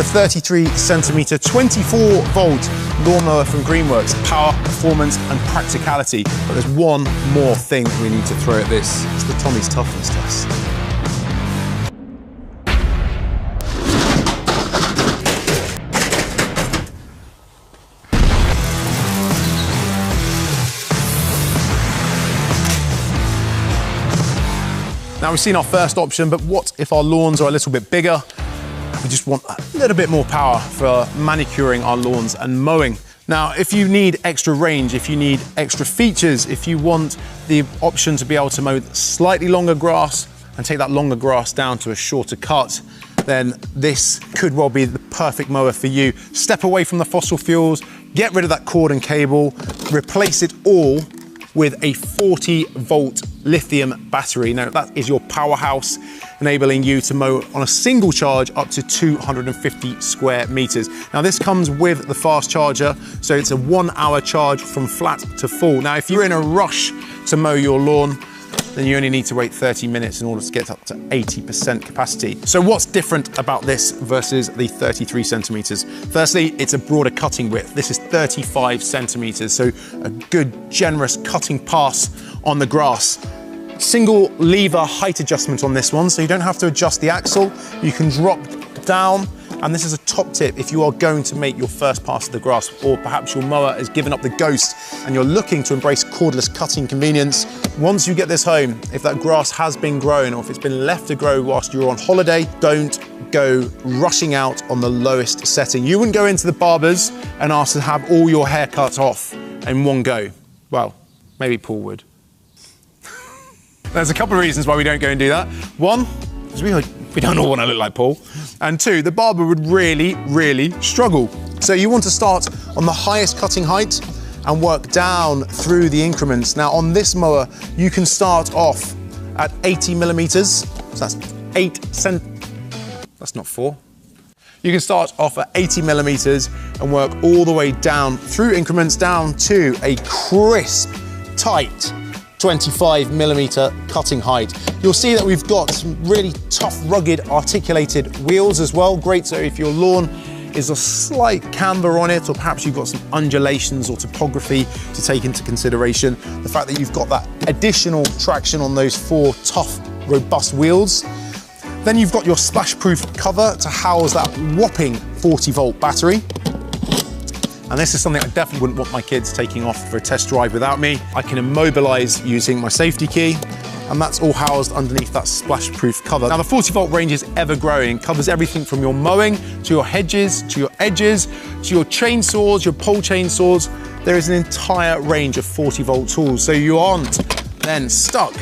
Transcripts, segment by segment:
the 33 centimeter, 24 volt lawnmower from Greenworks. Power, performance, and practicality. But there's one more thing we need to throw at this. It's the Tommy's toughness test. Now we've seen our first option, but what if our lawns are a little bit bigger? We just want a little bit more power for manicuring our lawns and mowing. Now, if you need extra range, if you need extra features, if you want the option to be able to mow slightly longer grass and take that longer grass down to a shorter cut, then this could well be the perfect mower for you. Step away from the fossil fuels, get rid of that cord and cable, replace it all with a 40 volt lithium battery. Now that is your powerhouse, enabling you to mow on a single charge up to 250 square meters. Now this comes with the fast charger, so it's a 1 hour charge from flat to full. Now if you're in a rush to mow your lawn, then you only need to wait 30 minutes in order to get up to 80% capacity. So what's different about this versus the 33 centimeters? Firstly, it's a broader cutting width. This is 35 centimeters, so a good, generous cutting pass on the grass. Single lever height adjustment on this one, so you don't have to adjust the axle. You can drop down, and this is a top tip if you are going to make your first pass of the grass, or perhaps your mower has given up the ghost and you're looking to embrace cordless cutting convenience. Once you get this home, if that grass has been grown or if it's been left to grow whilst you're on holiday, don't go rushing out on the lowest setting. You wouldn't go into the barber's and ask to have all your hair cut off in one go. Well, maybe Paul would. There's a couple of reasons why we don't go and do that. One, because we don't all want to look like Paul. And two, the barber would really, really struggle. So you want to start on the highest cutting height and work down through the increments. Now on this mower, you can start off at 80 millimeters. So that's 8 cent, that's not 4. You can start off at 80 millimeters and work all the way down through increments down to a crisp, tight 25 millimeter cutting height. You'll see that we've got some really tough, rugged, articulated wheels as well. Great, so if your lawn is a slight camber on it, or perhaps you've got some undulations or topography to take into consideration, the fact that you've got that additional traction on those 4 tough, robust wheels. Then you've got your splash-proof cover to house that whopping 40 volt battery. And this is something I definitely wouldn't want my kids taking off for a test drive without me. I can immobilize using my safety key, and that's all housed underneath that splash-proof cover. Now the 40 volt range is ever growing, covers everything from your mowing, to your hedges, to your edges, to your chainsaws, your pole chainsaws. There is an entire range of 40 volt tools, so you aren't then stuck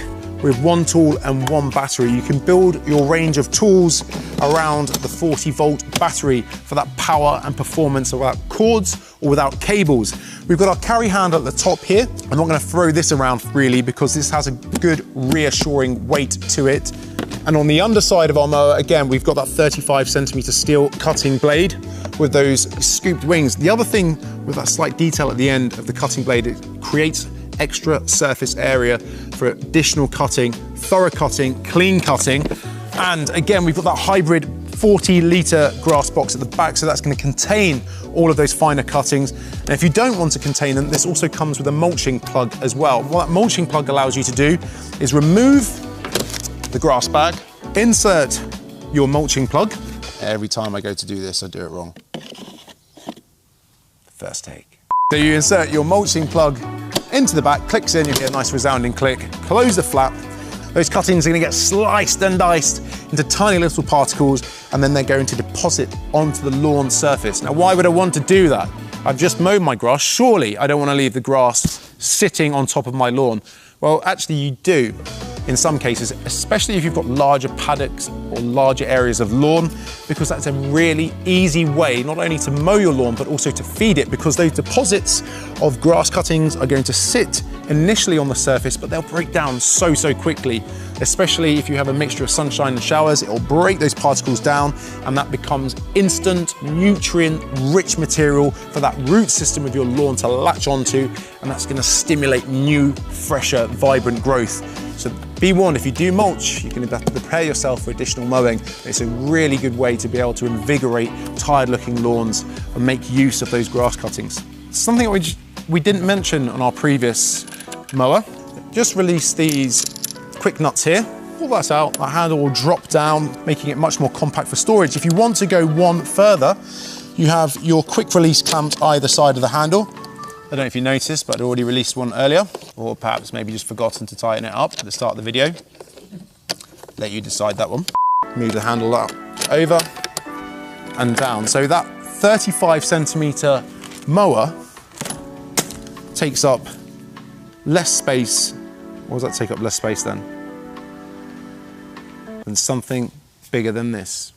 with one tool and one battery. You can build your range of tools around the 40 volt battery for that power and performance without cords or without cables. We've got our carry handle at the top here. I'm not going to throw this around freely because this has a good reassuring weight to it. And on the underside of our mower, again, we've got that 35 centimeter steel cutting blade with those scooped wings. The other thing with that slight detail at the end of the cutting blade, it creates extra surface area for additional cutting, thorough cutting, clean cutting. And again, we've got that hybrid 40-litre grass box at the back, so that's going to contain all of those finer cuttings. And if you don't want to contain them, this also comes with a mulching plug as well. What that mulching plug allows you to do is remove the grass bag, insert your mulching plug. Every time I go to do this, I do it wrong. First take. So you insert your mulching plug into the back, clicks in, you get a nice resounding click, close the flap. Those cuttings are going to get sliced and diced into tiny little particles, and then they're going to deposit onto the lawn surface. Now, why would I want to do that? I've just mowed my grass. Surely I don't want to leave the grass sitting on top of my lawn. Well, actually you do in some cases, especially if you've got larger paddocks or larger areas of lawn, because that's a really easy way not only to mow your lawn, but also to feed it, because those deposits of grass cuttings are going to sit initially on the surface, but they'll break down so quickly, especially if you have a mixture of sunshine and showers. It'll break those particles down, and that becomes instant, nutrient-rich material for that root system of your lawn to latch onto, and that's going to stimulate new, fresher, vibrant growth. So Be warned, if you do mulch, you're going to have to prepare yourself for additional mowing. It's a really good way to be able to invigorate tired-looking lawns and make use of those grass cuttings. Something we didn't mention on our previous mower, just release these quick nuts here. Pull that out, that handle will drop down, making it much more compact for storage. If you want to go one further, you have your quick release clamps either side of the handle. I don't know if you noticed, but I'd already released one earlier, or perhaps maybe just forgotten to tighten it up at the start of the video. Let you decide that one. Move the handle up, over and down. So that 35 centimeter mower takes up less space. What does that take up less space then? Than something bigger than this.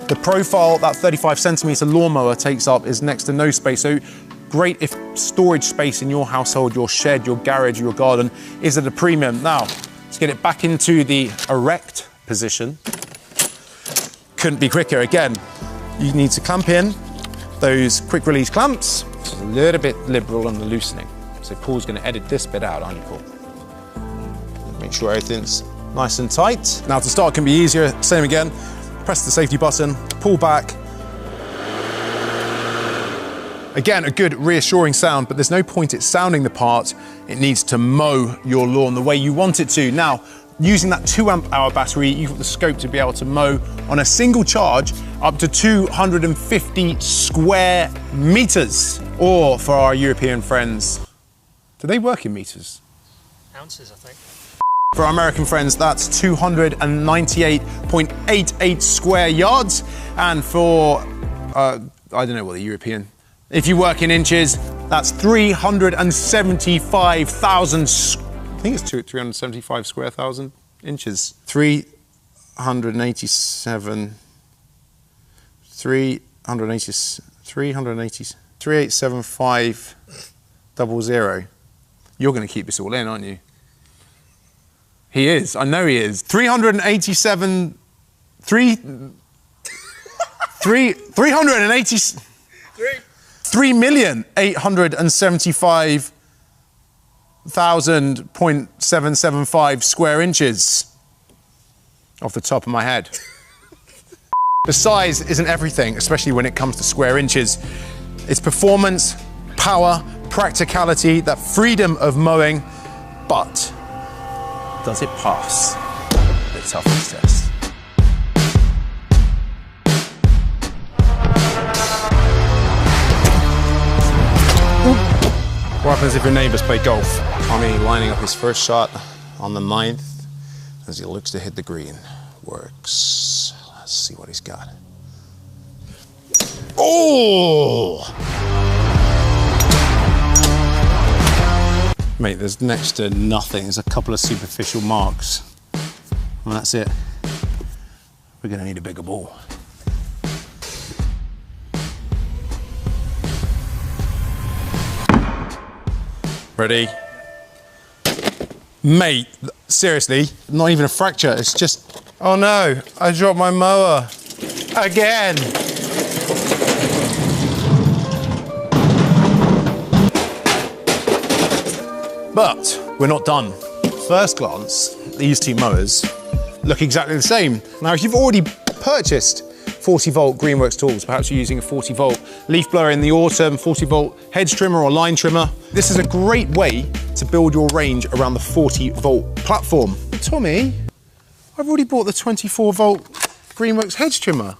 The profile that 35 centimeter lawnmower takes up is next to no space. So great if storage space in your household, your shed, your garage, your garden is at a premium. Now, let's get it back into the erect position. Couldn't be quicker. Again, you need to clamp in those quick release clamps. It's a little bit liberal on the loosening. So Paul's going to edit this bit out, aren't you, Paul? Make sure everything's nice and tight. Now to start can be easier, same again. Press the safety button, pull back. Again, a good reassuring sound, but there's no point it sounding the part. It needs to mow your lawn the way you want it to. Now, using that 2 amp hour battery, you've got the scope to be able to mow on a single charge up to 250 square meters. Or for our European friends, do they work in meters? Ounces, I think. For our American friends, that's 298.88 square yards. And for, I don't know what the European, if you work in inches, that's 375,000, I think it's 375 square thousand inches. 387500. You're going to keep this all in, aren't you? He is, I know he is. 3,875,000.775 square inches off the top of my head. The size isn't everything, especially when it comes to square inches. It's performance, power, practicality, that freedom of mowing, but does it pass the toughest test? What happens if your neighbours play golf? Tommy lining up his first shot on the 9th as he looks to hit the green. Works. Let's see what he's got. Oh! Mate, there's next to nothing. There's a couple of superficial marks. And that's it. We're gonna need a bigger ball. Ready? Mate, seriously, not even a fracture. It's just, oh no, I dropped my mower. Again. But we're not done. First glance, these two mowers look exactly the same. Now, if you've already purchased 40-volt Greenworks tools, perhaps you're using a 40-volt leaf blower in the autumn, 40-volt hedge trimmer or line trimmer, this is a great way to build your range around the 40-volt platform. Tommy, I've already bought the 24-volt Greenworks hedge trimmer.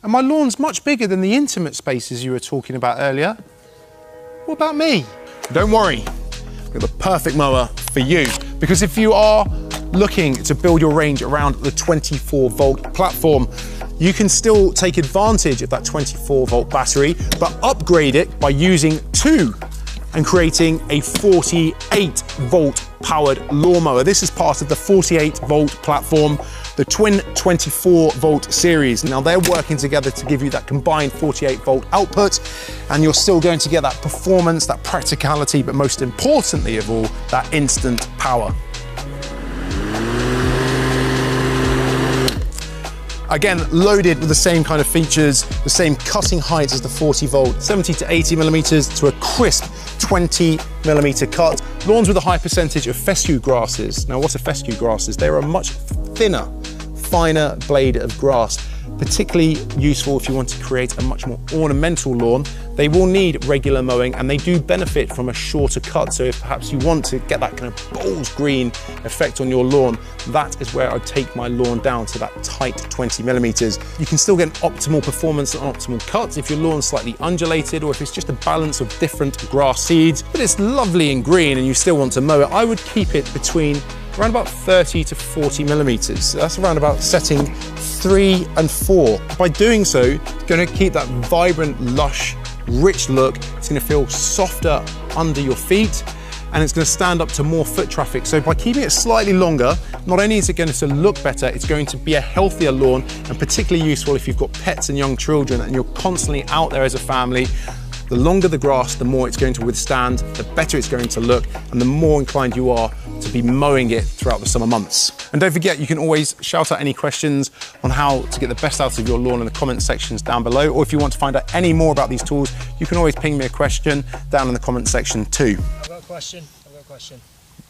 And my lawn's much bigger than the intimate spaces you were talking about earlier. What about me? Don't worry, we've got the perfect mower for you. Because if you are looking to build your range around the 24-volt platform, you can still take advantage of that 24-volt battery, but upgrade it by using 2 and creating a 48-volt powered lawnmower. This is part of the 48-volt platform, the twin 24-volt series. Now they're working together to give you that combined 48-volt output, and you're still going to get that performance, that practicality, but most importantly of all, that instant power. Again, loaded with the same kind of features, the same cutting height as the 40-volt, 70 to 80 millimeters to a crisp 29 20mm cut. Lawns with a high percentage of fescue grasses. Now, what are fescue grasses? They're a much thinner, finer blade of grass, particularly useful if you want to create a much more ornamental lawn. They will need regular mowing and they do benefit from a shorter cut. So if perhaps you want to get that kind of Bowles green effect on your lawn, that is where I'd take my lawn down to that tight 20mm. You can still get an optimal performance and optimal cuts if your lawn's slightly undulated or if it's just a balance of different grass seeds, but it's lovely and green and you still want to mow it. I would keep it between around about 30 to 40mm. So that's around about setting 3 and 4. By doing so, it's going to keep that vibrant, lush, rich look. It's going to feel softer under your feet and it's going to stand up to more foot traffic. So by keeping it slightly longer, not only is it going to look better, it's going to be a healthier lawn and particularly useful if you've got pets and young children and you're constantly out there as a family. The longer the grass, the more it's going to withstand, the better it's going to look, and the more inclined you are to be mowing it throughout the summer months. And don't forget, you can always shout out any questions on how to get the best out of your lawn in the comment sections down below, or if you want to find out any more about these tools, you can always ping me a question down in the comment section too. I've got a question.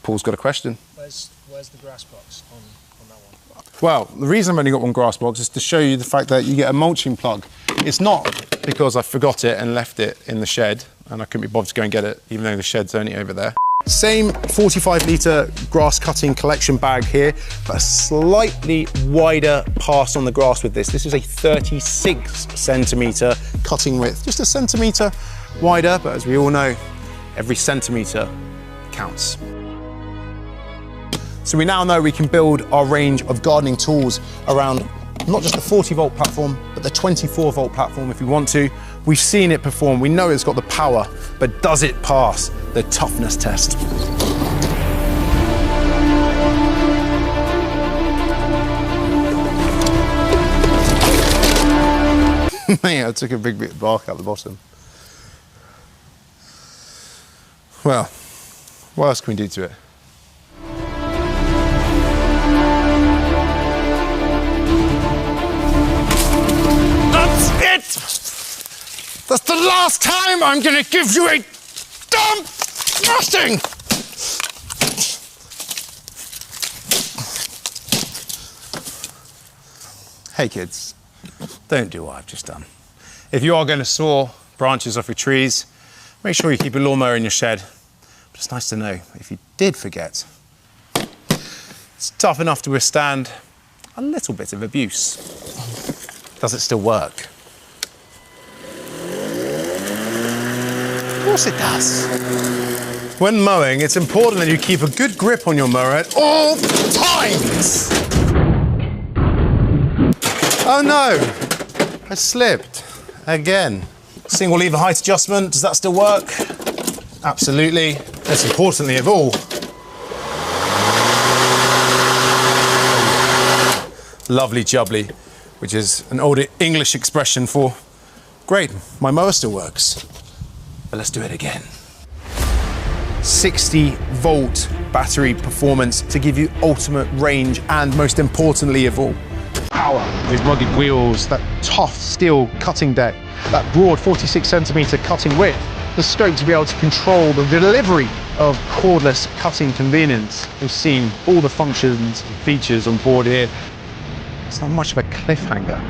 Paul's got a question. Where's the grass box on that one? Well, the reason I've only got one grass box is to show you the fact that you get a mulching plug. It's not because I forgot it and left it in the shed and I couldn't be bothered to go and get it, even though the shed's only over there. Same 45-litre grass cutting collection bag here, but a slightly wider pass on the grass with this. This is a 36cm cutting width, just a centimetre wider, but as we all know, every centimetre counts. So we now know we can build our range of gardening tools around not just the 40-volt platform, but the 24-volt platform if we want to. We've seen it perform, we know it's got the power, but does it pass the toughness test? Yeah, I took a big bit of bark out the bottom. Well, what else can we do to it? That's the last time I'm gonna give you a dumb nothing! Hey kids, don't do what I've just done. If you are going to saw branches off your trees, make sure you keep a lawnmower in your shed. But it's nice to know if you did forget, it's tough enough to withstand a little bit of abuse. Does it still work? Of course it does. When mowing, it's important that you keep a good grip on your mower at all times. Oh no, I slipped again. Single lever height adjustment, does that still work? Absolutely. Most importantly of all, lovely jubbly, which is an old English expression for, great, my mower still works. But let's do it again. 60-volt battery performance to give you ultimate range and most importantly of all, power. With rugged wheels, that tough steel cutting deck, that broad 46cm cutting width, the scope to be able to control the delivery of cordless cutting convenience. You've seen all the functions and features on board here. It's not much of a cliffhanger.